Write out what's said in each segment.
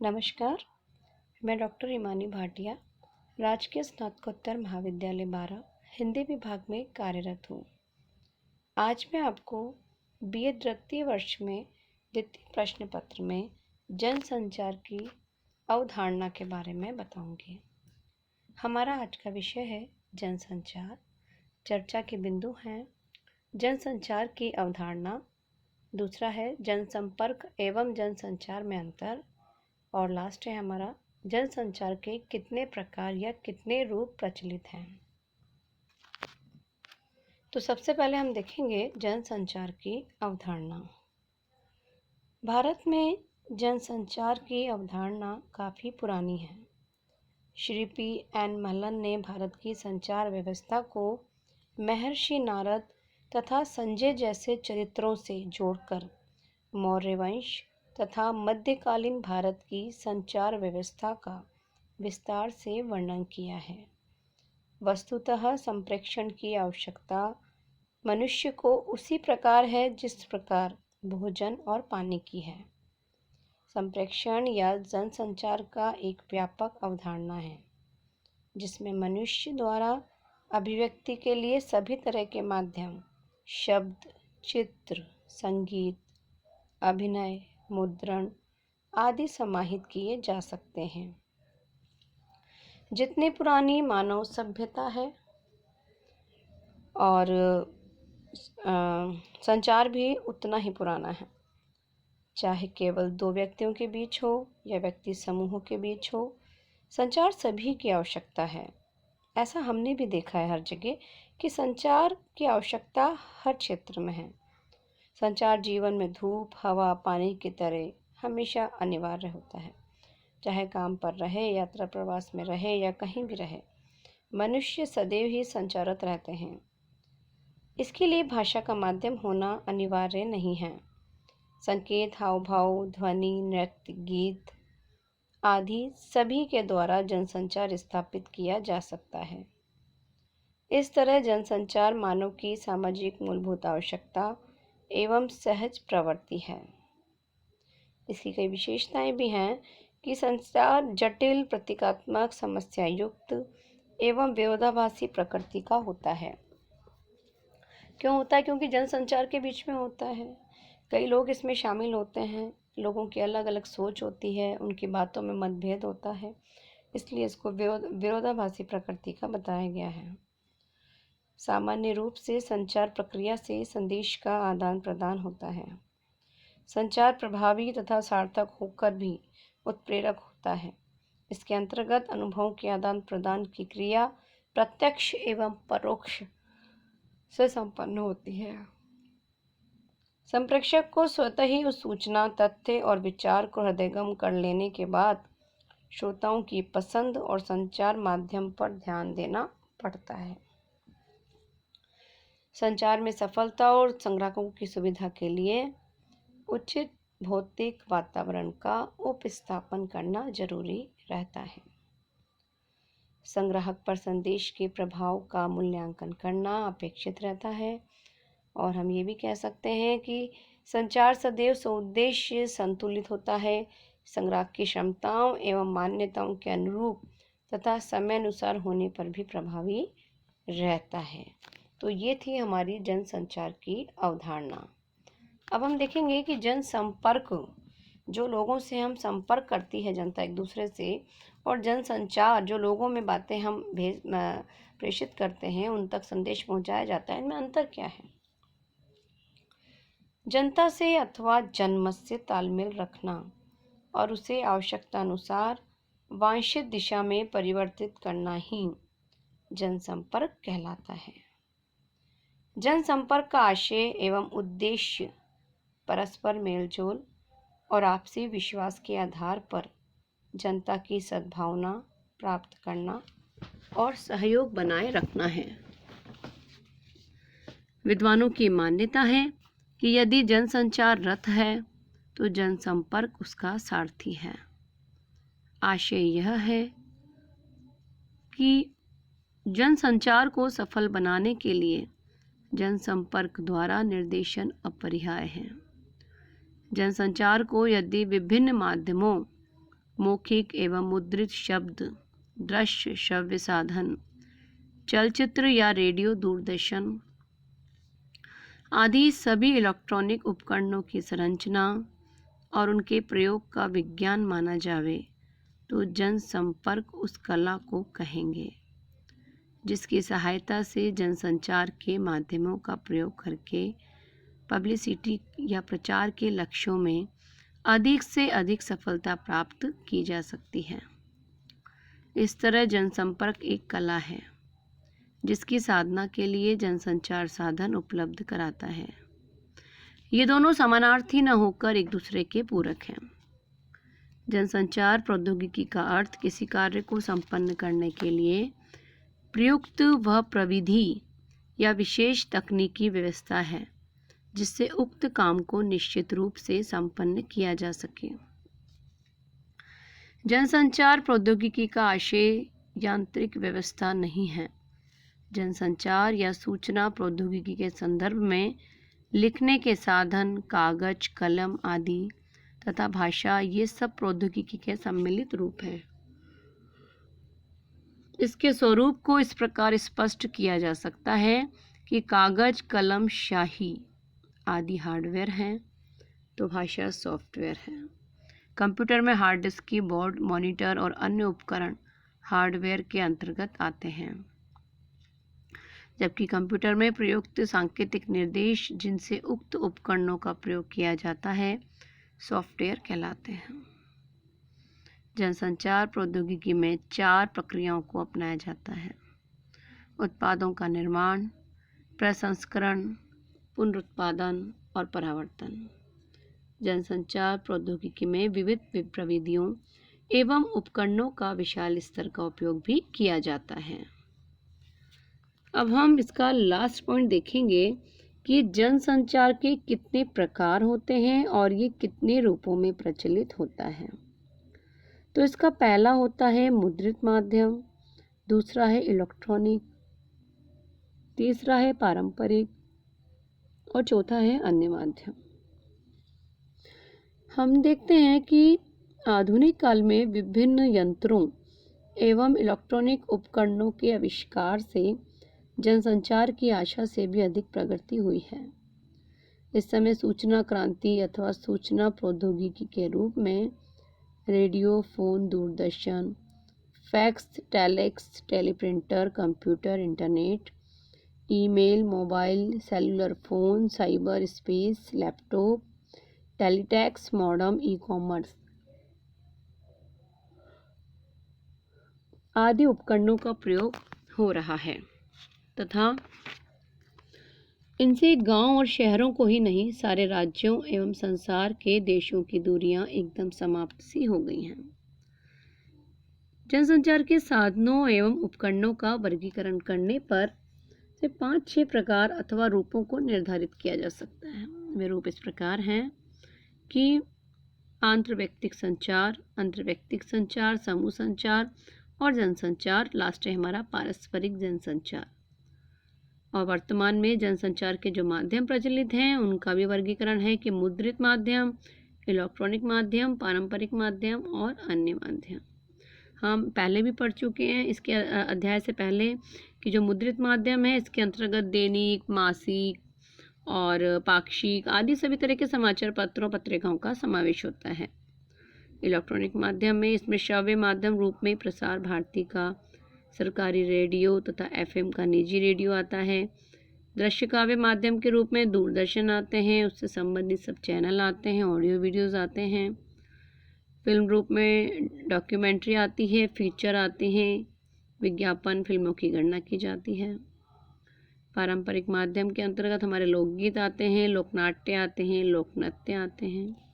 नमस्कार, मैं डॉक्टर ईमानी भाटिया, राजकीय स्नातकोत्तर महाविद्यालय बारा हिंदी विभाग में कार्यरत हूँ। आज मैं आपको बीए द्वितीय वर्ष में द्वितीय प्रश्न पत्र में जनसंचार की अवधारणा के बारे में बताऊंगी। हमारा आज का विषय है जनसंचार। चर्चा के बिंदु हैं जनसंचार की अवधारणा, दूसरा है जनसंपर्क एवं जनसंचार में अंतर, और लास्ट है हमारा जनसंचार के कितने प्रकार या कितने रूप प्रचलित हैं। तो सबसे पहले हम देखेंगे जनसंचार की अवधारणा। भारत में जनसंचार की अवधारणा काफ़ी पुरानी है। श्री P.N. महलन ने भारत की संचार व्यवस्था को महर्षि नारद तथा संजय जैसे चरित्रों से जोड़कर मौर्य वंश तथा मध्यकालीन भारत की संचार व्यवस्था का विस्तार से वर्णन किया है। वस्तुतः संप्रेषण की आवश्यकता मनुष्य को उसी प्रकार है जिस प्रकार भोजन और पानी की है। संप्रेषण या जनसंचार का एक व्यापक अवधारणा है जिसमें मनुष्य द्वारा अभिव्यक्ति के लिए सभी तरह के माध्यम, शब्द, चित्र, संगीत, अभिनय, मुद्रण आदि समाहित किए जा सकते हैं। जितनी पुरानी मानव सभ्यता है और संचार भी उतना ही पुराना है, चाहे केवल दो व्यक्तियों के बीच हो या व्यक्ति समूहों के बीच हो, संचार सभी की आवश्यकता है। ऐसा हमने भी देखा है हर जगह कि संचार की आवश्यकता हर क्षेत्र में है। संचार जीवन में धूप, हवा, पानी की तरह हमेशा अनिवार्य होता है। चाहे काम पर रहे, यात्रा प्रवास में रहे या कहीं भी रहे, मनुष्य सदैव ही संचारत रहते हैं। इसके लिए भाषा का माध्यम होना अनिवार्य नहीं है। संकेत, हाव भाव, ध्वनि, नृत्य, गीत आदि सभी के द्वारा जनसंचार स्थापित किया जा सकता है। इस तरह जनसंचार मानव की सामाजिक मूलभूत आवश्यकता एवं सहज प्रवृत्ति है। इसकी कई विशेषताएं भी हैं कि संचार जटिल, प्रतीकात्मक, समस्या युक्त एवं विरोधाभासी प्रकृति का होता है। क्यों होता है? क्योंकि जनसंचार के बीच में होता है, कई लोग इसमें शामिल होते हैं, लोगों की अलग अलग सोच होती है, उनकी बातों में मतभेद होता है, इसलिए इसको विरोधाभासी प्रकृति का बताया गया है। सामान्य रूप से संचार प्रक्रिया से संदेश का आदान प्रदान होता है। संचार प्रभावी तथा सार्थक होकर भी उत्प्रेरक होता है। इसके अंतर्गत अनुभवों के आदान प्रदान की क्रिया प्रत्यक्ष एवं परोक्ष से संपन्न होती है। संप्रेषक को स्वतः ही उस सूचना, तथ्य और विचार को हृदयंगम कर लेने के बाद श्रोताओं की पसंद और संचार माध्यम पर ध्यान देना पड़ता है। संचार में सफलता और संग्राहकों की सुविधा के लिए उचित भौतिक वातावरण का उपस्थापन करना जरूरी रहता है। संग्राहक पर संदेश के प्रभाव का मूल्यांकन करना अपेक्षित रहता है, और हम ये भी कह सकते हैं कि संचार सदैव सौद्देश्य संतुलित होता है, संग्राहक की क्षमताओं एवं मान्यताओं के अनुरूप तथा समय अनुसार होने पर भी प्रभावी रहता है। तो ये थी हमारी जनसंचार की अवधारणा। अब हम देखेंगे कि जनसंपर्क, जो लोगों से हम संपर्क करती है जनता एक दूसरे से, और जनसंचार जो लोगों में बातें हम प्रेषित करते हैं, उन तक संदेश पहुंचाया जाता है, इनमें अंतर क्या है? जनता से अथवा जनमत से तालमेल रखना और उसे आवश्यकता अनुसार वांछित दिशा में परिवर्तित करना ही जनसंपर्क कहलाता है। जनसंपर्क का आशय एवं उद्देश्य परस्पर मेलजोल और आपसी विश्वास के आधार पर जनता की सद्भावना प्राप्त करना और सहयोग बनाए रखना है। विद्वानों की मान्यता है कि यदि जनसंचार रथ है तो जनसंपर्क उसका सारथी है। आशय यह है कि जनसंचार को सफल बनाने के लिए जनसंपर्क द्वारा निर्देशन अपरिहार्य है। जनसंचार को यदि विभिन्न माध्यमों मौखिक एवं मुद्रित शब्द, दृश्य श्रव्य साधन, चलचित्र या रेडियो, दूरदर्शन आदि सभी इलेक्ट्रॉनिक उपकरणों की संरचना और उनके प्रयोग का विज्ञान माना जावे तो जनसंपर्क उस कला को कहेंगे जिसकी सहायता से जनसंचार के माध्यमों का प्रयोग करके पब्लिसिटी या प्रचार के लक्ष्यों में अधिक से अधिक सफलता प्राप्त की जा सकती है। इस तरह जनसंपर्क एक कला है जिसकी साधना के लिए जनसंचार साधन उपलब्ध कराता है। ये दोनों समानार्थी न होकर एक दूसरे के पूरक हैं। जनसंचार प्रौद्योगिकी का अर्थ किसी कार्य को संपन्न करने के लिए प्रयुक्त वह प्रविधि या विशेष तकनीकी व्यवस्था है जिससे उक्त काम को निश्चित रूप से संपन्न किया जा सके। जनसंचार प्रौद्योगिकी का आशय यांत्रिक व्यवस्था नहीं है। जनसंचार या सूचना प्रौद्योगिकी के संदर्भ में लिखने के साधन, कागज, कलम आदि तथा भाषा ये सब प्रौद्योगिकी के सम्मिलित रूप हैं। इसके स्वरूप को इस प्रकार स्पष्ट किया जा सकता है कि कागज, कलम, स्याही आदि हार्डवेयर हैं तो भाषा सॉफ्टवेयर है। कंप्यूटर में हार्ड डिस्क, कीबोर्ड, मॉनिटर और अन्य उपकरण हार्डवेयर के अंतर्गत आते हैं, जबकि कंप्यूटर में प्रयुक्त सांकेतिक निर्देश जिनसे उक्त उपकरणों का प्रयोग किया जाता है सॉफ्टवेयर कहलाते हैं। जनसंचार प्रौद्योगिकी में 4 प्रक्रियाओं को अपनाया जाता है: उत्पादों का निर्माण, प्रसंस्करण, पुनरुत्पादन और परावर्तन। जनसंचार प्रौद्योगिकी में विविध प्रविधियों एवं उपकरणों का विशाल स्तर का उपयोग भी किया जाता है। अब हम इसका लास्ट पॉइंट देखेंगे कि जनसंचार के कितने प्रकार होते हैं और ये कितने रूपों में प्रचलित होता है। तो इसका पहला होता है मुद्रित माध्यम, दूसरा है इलेक्ट्रॉनिक, तीसरा है पारंपरिक और चौथा है अन्य माध्यम। हम देखते हैं कि आधुनिक काल में विभिन्न यंत्रों एवं इलेक्ट्रॉनिक उपकरणों के आविष्कार से जनसंचार की आशा से भी अधिक प्रगति हुई है। इस समय सूचना क्रांति अथवा सूचना प्रौद्योगिकी के रूप में radio, phone, Doordarshan, fax, telex, teleprinter, computer, internet, email, mobile, cellular phone, cyberspace, laptop, teletext, modem, e-commerce आदि उपकरणों का प्रयोग हो रहा है तथा इनसे गांव और शहरों को ही नहीं सारे राज्यों एवं संसार के देशों की दूरियां एकदम समाप्त सी हो गई हैं। जनसंचार के साधनों एवं उपकरणों का वर्गीकरण करने पर से 5-6 प्रकार अथवा रूपों को निर्धारित किया जा सकता है। वे रूप इस प्रकार हैं कि आंतरव्यक्तिक संचार, अंतर्व्यक्तिक संचार, समूह संचार और जनसंचार। लास्ट है हमारा पारस्परिक जनसंचार। और वर्तमान में जनसंचार के जो माध्यम प्रचलित हैं उनका भी वर्गीकरण है कि मुद्रित माध्यम, इलेक्ट्रॉनिक माध्यम, पारंपरिक माध्यम और अन्य माध्यम। हम पहले भी पढ़ चुके हैं इसके अध्याय से पहले कि जो मुद्रित माध्यम है इसके अंतर्गत दैनिक, मासिक और पाक्षिक आदि सभी तरह के समाचार पत्रों, पत्रिकाओं का समावेश होता है। इलेक्ट्रॉनिक माध्यम में इसमें श्रव्य माध्यम रूप में प्रसार भारती का सरकारी रेडियो तथा एफएम का निजी रेडियो आता है। दृश्य काव्य माध्यम के रूप में दूरदर्शन आते हैं, उससे संबंधित सब चैनल आते हैं, ऑडियो वीडियोज़ आते हैं। फिल्म रूप में डॉक्यूमेंट्री आती है, फीचर आते हैं, विज्ञापन, फिल्मों की गणना की जाती है। पारंपरिक माध्यम के अंतर्गत हमारे लोकगीत आते हैं, लोकनाट्य आते हैं, लोकनृत्य आते हैं।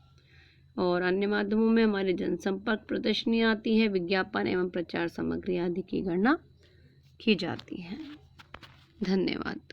और अन्य माध्यमों में हमारे जनसंपर्क प्रदर्शनी आती है, विज्ञापन एवं प्रचार सामग्री आदि की गणना की जाती है। धन्यवाद।